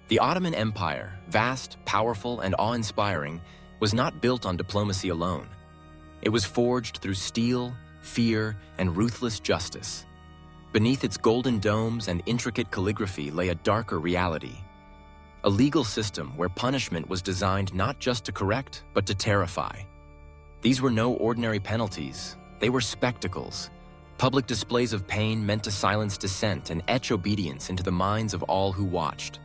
The Ottoman Empire, vast, powerful, and awe-inspiring, was not built on diplomacy alone. It was forged through steel, fear, and ruthless justice. Beneath its golden domes and intricate calligraphy lay a darker reality. A legal system where punishment was designed not just to correct, but to terrify. These were no ordinary penalties. They were spectacles. Public displays of pain meant to silence dissent and etch obedience into the minds of all who watched.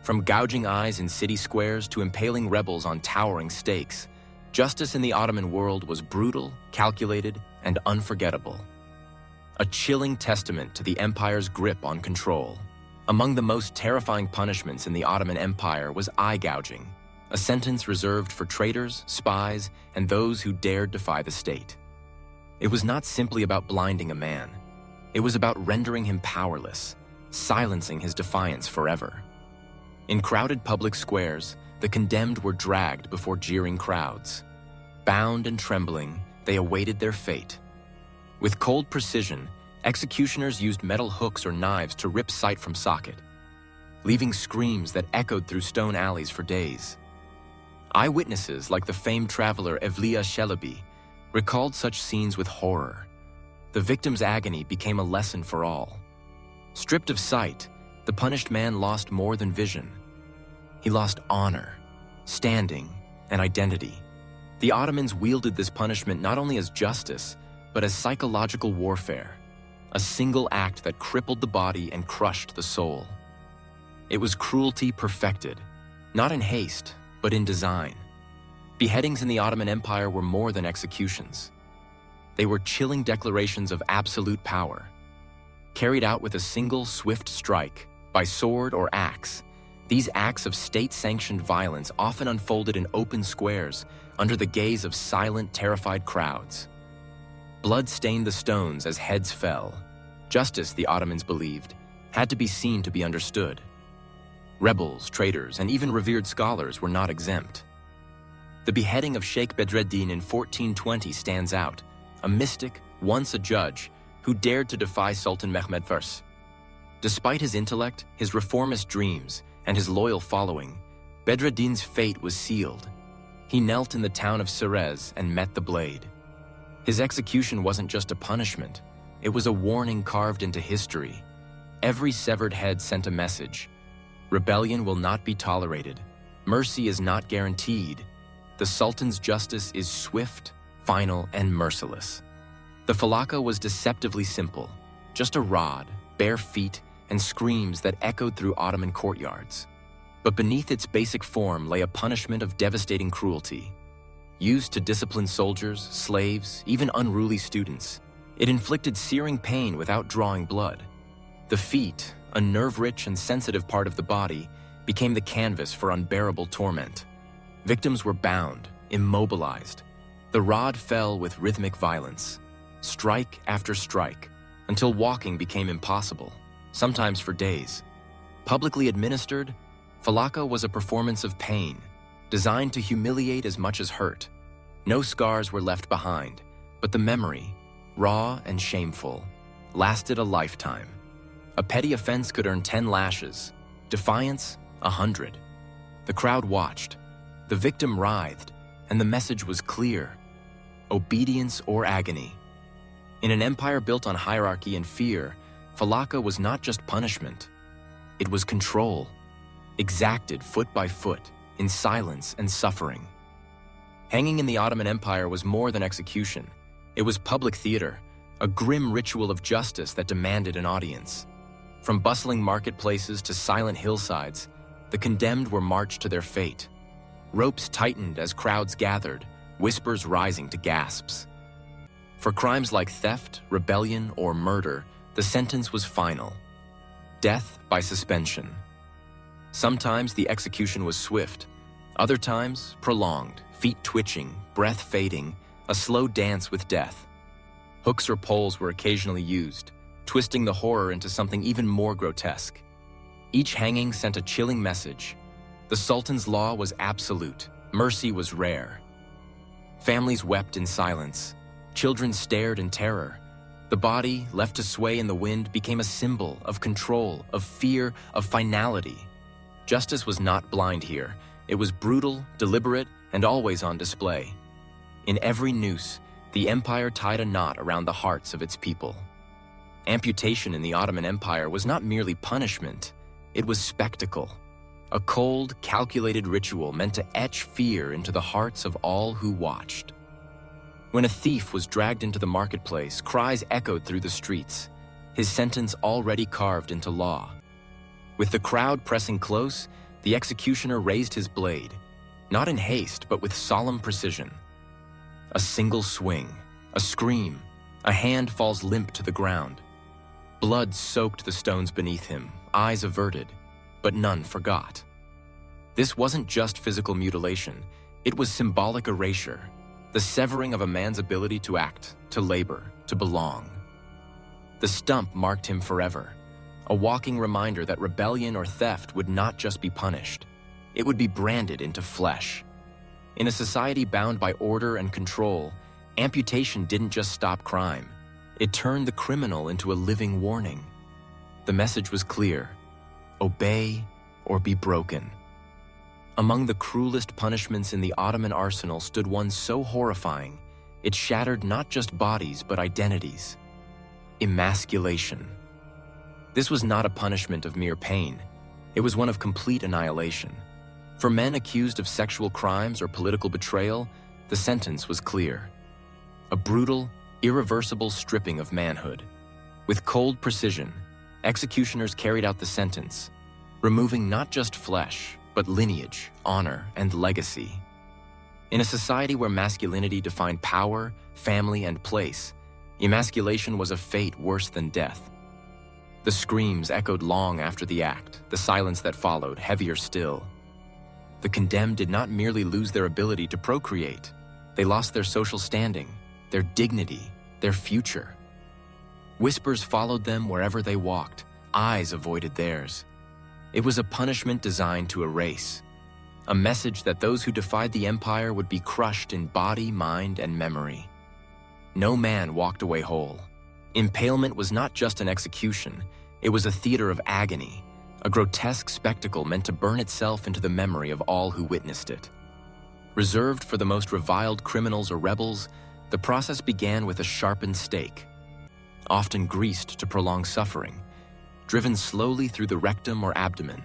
From gouging eyes in city squares to impaling rebels on towering stakes, justice in the Ottoman world was brutal, calculated, and unforgettable. A chilling testament to the empire's grip on control. Among the most terrifying punishments in the Ottoman Empire was eye gouging, a sentence reserved for traitors, spies, and those who dared defy the state. It was not simply about blinding a man. It was about rendering him powerless, silencing his defiance forever. In crowded public squares, the condemned were dragged before jeering crowds. Bound and trembling, they awaited their fate. With cold precision, executioners used metal hooks or knives to rip sight from socket, leaving screams that echoed through stone alleys for days. Eyewitnesses like the famed traveler Evliya Çelebi recalled such scenes with horror. The victim's agony became a lesson for all. Stripped of sight, the punished man lost more than vision. He lost honor, standing, and identity. The Ottomans wielded this punishment not only as justice, but as psychological warfare, a single act that crippled the body and crushed the soul. It was cruelty perfected, not in haste, but in design. Beheadings in the Ottoman Empire were more than executions. They were chilling declarations of absolute power. Carried out with a single swift strike, by sword or axe, these acts of state-sanctioned violence often unfolded in open squares under the gaze of silent, terrified crowds. Blood stained the stones as heads fell. Justice, the Ottomans believed, had to be seen to be understood. Rebels, traitors, and even revered scholars were not exempt. The beheading of Sheikh Bedreddin in 1420 stands out, a mystic, once a judge, who dared to defy Sultan Mehmed I. Despite his intellect, his reformist dreams, and his loyal following, Bedreddin's fate was sealed. He knelt in the town of Serez and met the blade. His execution wasn't just a punishment, it was a warning carved into history. Every severed head sent a message. Rebellion will not be tolerated. Mercy is not guaranteed. The Sultan's justice is swift, final, and merciless. The Falaka was deceptively simple, just a rod, bare feet, and screams that echoed through Ottoman courtyards. But beneath its basic form lay a punishment of devastating cruelty. Used to discipline soldiers, slaves, even unruly students, it inflicted searing pain without drawing blood. The feet, a nerve-rich and sensitive part of the body, became the canvas for unbearable torment. Victims were bound, immobilized. The rod fell with rhythmic violence, strike after strike, until walking became impossible, sometimes for days. Publicly administered, Falaka was a performance of pain, designed to humiliate as much as hurt. No scars were left behind, but the memory, raw and shameful, lasted a lifetime. A petty offense could earn 10 lashes, defiance, 100. The crowd watched, the victim writhed, and the message was clear: obedience or agony. In an empire built on hierarchy and fear, Falaka was not just punishment. It was control, exacted foot by foot, in silence and suffering. Hanging in the Ottoman Empire was more than execution. It was public theater, a grim ritual of justice that demanded an audience. From bustling marketplaces to silent hillsides, the condemned were marched to their fate. Ropes tightened as crowds gathered, whispers rising to gasps. For crimes like theft, rebellion, or murder, the sentence was final: death by suspension. Sometimes the execution was swift, other times prolonged, feet twitching, breath fading, a slow dance with death. Hooks or poles were occasionally used, twisting the horror into something even more grotesque. Each hanging sent a chilling message. The Sultan's law was absolute, mercy was rare. Families wept in silence. Children stared in terror. The body, left to sway in the wind, became a symbol of control, of fear, of finality. Justice was not blind here. It was brutal, deliberate, and always on display. In every noose, the empire tied a knot around the hearts of its people. Amputation in the Ottoman Empire was not merely punishment, it was spectacle. A cold, calculated ritual meant to etch fear into the hearts of all who watched. When a thief was dragged into the marketplace, cries echoed through the streets, his sentence already carved into law. With the crowd pressing close, the executioner raised his blade, not in haste, but with solemn precision. A single swing, a scream, a hand falls limp to the ground. Blood soaked the stones beneath him, eyes averted, but none forgot. This wasn't just physical mutilation, it was symbolic erasure, the severing of a man's ability to act, to labor, to belong. The stump marked him forever, a walking reminder that rebellion or theft would not just be punished, it would be branded into flesh. In a society bound by order and control, amputation didn't just stop crime, it turned the criminal into a living warning. The message was clear: obey or be broken. Among the cruelest punishments in the Ottoman arsenal stood one so horrifying, it shattered not just bodies but identities. Emasculation. This was not a punishment of mere pain, it was one of complete annihilation. For men accused of sexual crimes or political betrayal, the sentence was clear: a brutal, irreversible stripping of manhood. With cold precision, executioners carried out the sentence, removing not just flesh, but lineage, honor, and legacy. In a society where masculinity defined power, family, and place, emasculation was a fate worse than death. The screams echoed long after the act, the silence that followed heavier still. The condemned did not merely lose their ability to procreate, they lost their social standing, their dignity, their future. Whispers followed them wherever they walked, eyes avoided theirs. It was a punishment designed to erase, a message that those who defied the empire would be crushed in body, mind, and memory. No man walked away whole. Impalement was not just an execution, it was a theater of agony, a grotesque spectacle meant to burn itself into the memory of all who witnessed it. Reserved for the most reviled criminals or rebels, the process began with a sharpened stake, often greased to prolong suffering, driven slowly through the rectum or abdomen,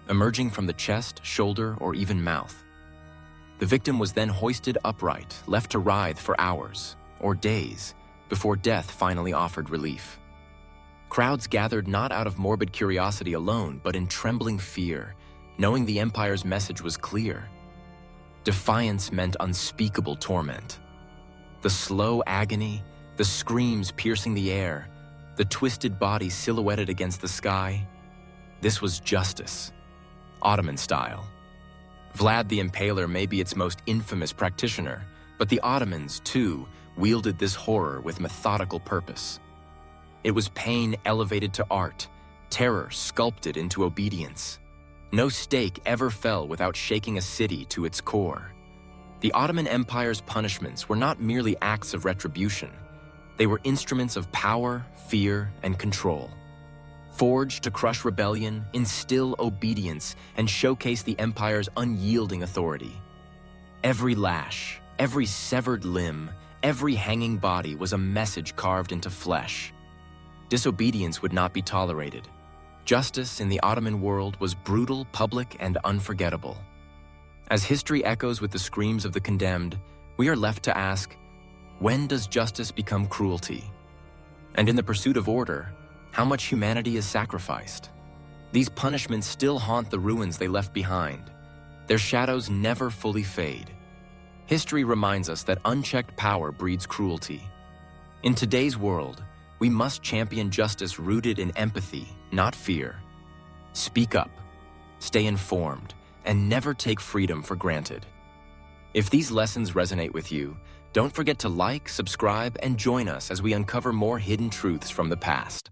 emerging from the chest, shoulder, or even mouth. The victim was then hoisted upright, left to writhe for hours or days before death finally offered relief. Crowds gathered not out of morbid curiosity alone, but in trembling fear, knowing the empire's message was clear. Defiance meant unspeakable torment. The slow agony, the screams piercing the air, the twisted body silhouetted against the sky. This was justice, Ottoman style. Vlad the Impaler may be its most infamous practitioner, but the Ottomans, too, wielded this horror with methodical purpose. It was pain elevated to art, terror sculpted into obedience. No stake ever fell without shaking a city to its core. The Ottoman Empire's punishments were not merely acts of retribution. They were instruments of power, fear, and control. Forged to crush rebellion, instill obedience, and showcase the empire's unyielding authority. Every lash, every severed limb, every hanging body was a message carved into flesh. Disobedience would not be tolerated. Justice in the Ottoman world was brutal, public, and unforgettable. As history echoes with the screams of the condemned, we are left to ask, when does justice become cruelty? And in the pursuit of order, how much humanity is sacrificed? These punishments still haunt the ruins they left behind. Their shadows never fully fade. History reminds us that unchecked power breeds cruelty. In today's world, we must champion justice rooted in empathy, not fear. Speak up, stay informed, and never take freedom for granted. If these lessons resonate with you, don't forget to like, subscribe, and join us as we uncover more hidden truths from the past.